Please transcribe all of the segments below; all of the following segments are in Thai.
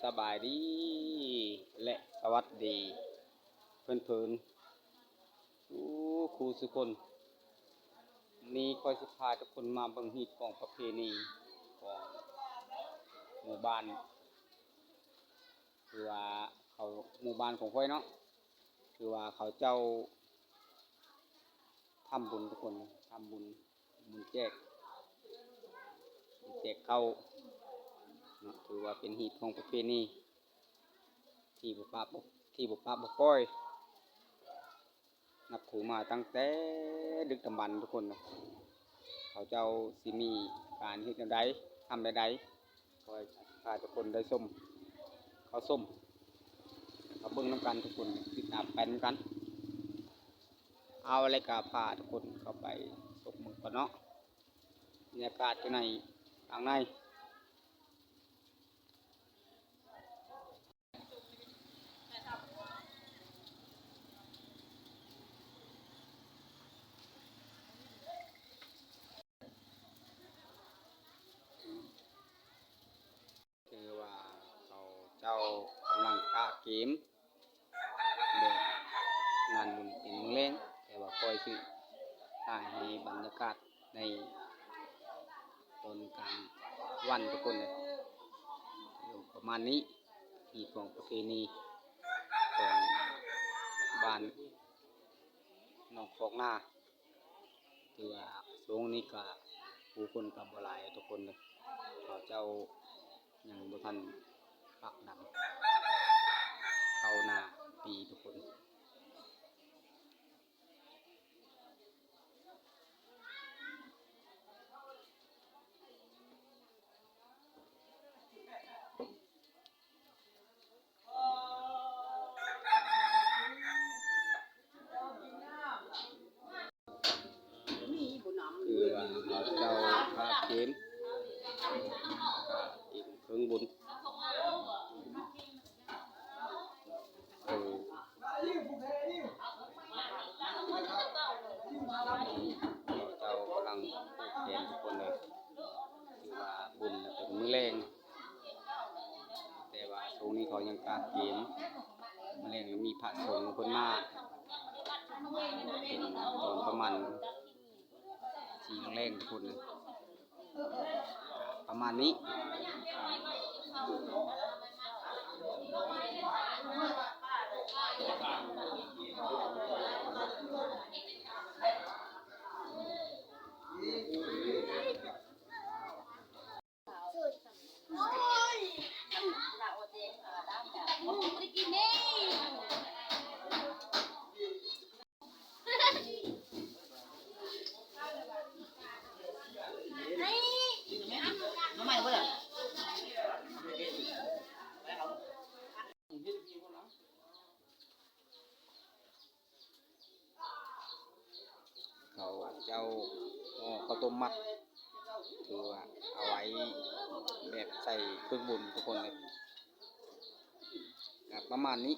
สบายดีและสวัสดีเพื่อนๆครูสุคนนี่คอยสิพาทุกคนมาเบิ่งฮีตของประเพณีของหมู่บ้านคือว่าเขาหมู่บ้านของค่อยเนาะคือว่าเขาเจ้าทำบุญทุกคนทำบุญแจกเข้าวเนาะถือว่าเป็นฮีตของประเพณีที่บุปผาบ่ปล่อยนับถือมาตั้งแต่ดึกดำบรรพ์ทุกคนนะเขาเจ้าสิมีการเฮ็ดใดทำใดคอยพาทุกคนได้ส้มเขาส้มเขาเบิ่งน้ำกันทุกคนติดตามไปน้ำกันเอาอะไรกาพาทุกคนเข้าไปสกมือกันเนาะบรรยากาศอยู่ในทางในคือว่าเขาเจ้ากำลังกะเกมแบบงานบุญเป็นมื้อแลงแต่ว่าคอยสิถ่ายให้บรรยากาศในตอนกลางวันทุกคนเลยอยู่ประมาณนี้ที่ของประเพณีของบ้านหนองคอกนาคือว่าช่วงนี้ก็ผู้คนกับบ่หลายทุกคนเลยเขาเจ้ายังบ่ทันปักดำเข้านาปีทุกคนคือว่าเขาเจ้าพาเกมอีกเครื่องบุญเขาเจ้ากำลังผูกแขนทุกคนเลยคือว่าบุญเป็นมื้อแรงแต่ว่าช่วงนี้เขายังกาเกมมื้อแรงมีพระสงฆ์เพิ่นมาเป็นตอนประมาณ4 แรงทุกคนเลยประมาณนี้เขาเจ้าข้าวต้มมัดคือว่าเอาไว้แบบใส่เครื่องบุญทุกคนเลยประมาณนี้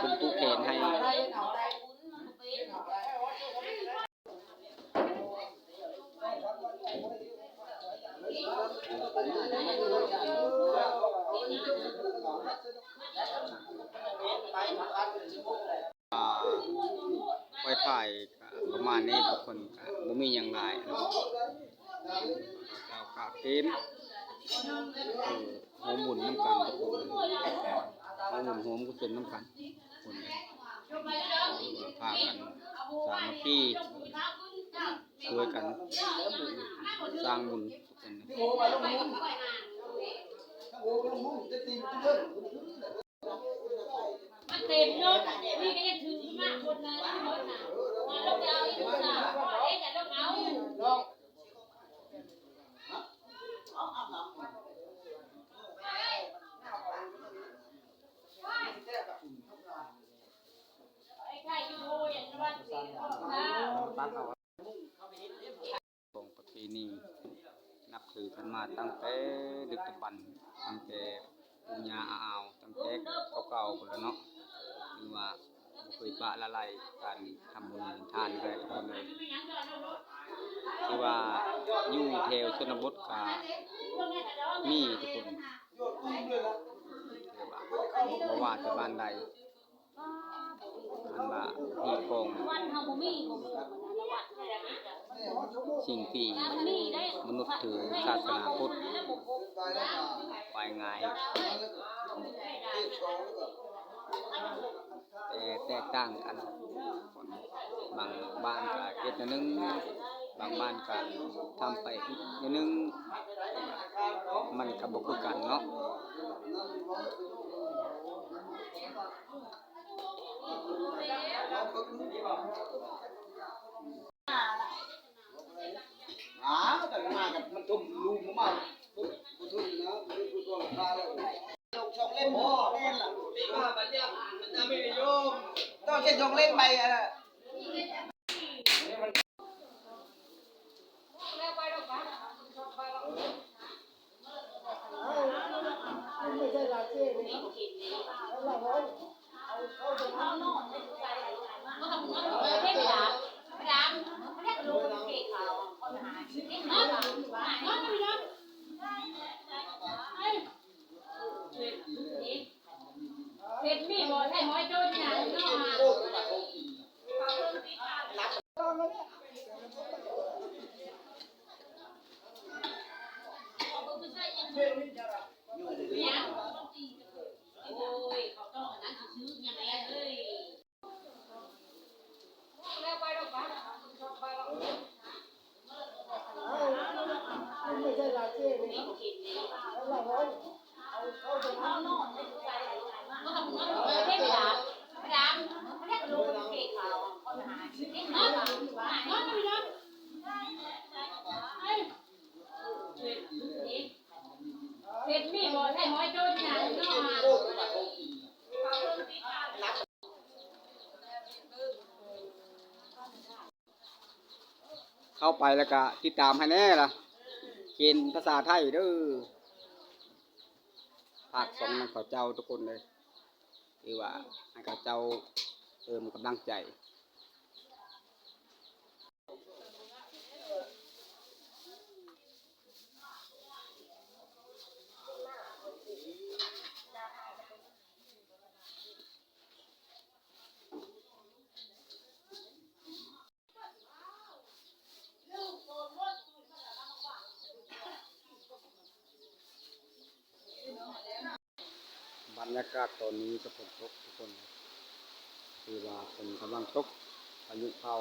เป็นผู้เกณฑ์ให้ไว้ถ่ายประมาณนี้ทุกคนบ่มีอย่างไรเจ้ากะเกมหัวหมุนน้ำกันทุกคนหัวหมุนหัวมุกุศลน้ำกันคนพากันสามัคคีช่วยกันสร้างบุญทุกคน เต็มรถพี่ก็ยังถือมากคนนะรถน่ะลงไปเอาอีกสาวเอ๊ะแต่ลงเอา ปีนี้นับถือกันมาตั้งแต่ดึกดำบรรพ์ตั้งแต่ปู่ย่าอาอาวตั้งแต่เก่าๆพุ่นแล้วเนาะคือว่าบ่เคยปะละลายการทำบุญทานเลยทุกคนเลยคือว่าอยู่แถวชนบทก็มีทุกคนคือว่าบ่ว่าจะบ้านใดอันว่ามีของ วันเฮาบ่มีวัด สิ่งที่มนุษย์ถือศาสนาพุทธไปง่ายแต่แตกต่างกันบางบ้านก็เฮ็ดอย่างหนึงบางบ้านก็ทำไปอีกอย่างหนึงมันก็บ่คือกันเนาะแต่มากับมันทุ่มลูกผมมาปุ๊บกูทุ่มนะกูตัวตาแล้วลงช่องเล่นพ่อเล่นล่ะมาบัดเนี้ยมันจะไม่นิยมต้องเช่นช่องเล่นไปอ่ะไม่ใช่ลาเจ้เลยแล้วเราเฮ็ดมีบ่ใช่หอยโจรนี่นะเนาะโอ้ยเขาต้องอันนั้นซื้อยังไงเอ้ยแล้วไปดอกบ้านไปดอก ไม่ใช่ลาเจ้เลยแล้วเราเอานอนไม่ใส่ก็ทำงานเฮ็ดหลาดามเฮ็ดลูกเฮ็ดเขาคนหาเฮ็ดนอนนอนไม่นอนเฮ้ยเฮ็ดมีบ่ใช่หอยโจรนี่นะเนาะ เข้าไปแล้วก็ติดตามให้แน่ล่ะเขียนภาษาไทยเด้อภาค2นำเขาเจ้าทุกคนเลยคือว่าให้เขาเจ้าเติมกำลังใจบรรยากาศตอนนี้ก็ฝนตกทุกคนเลยคือว่าฝนกำลังตกพายุเข้า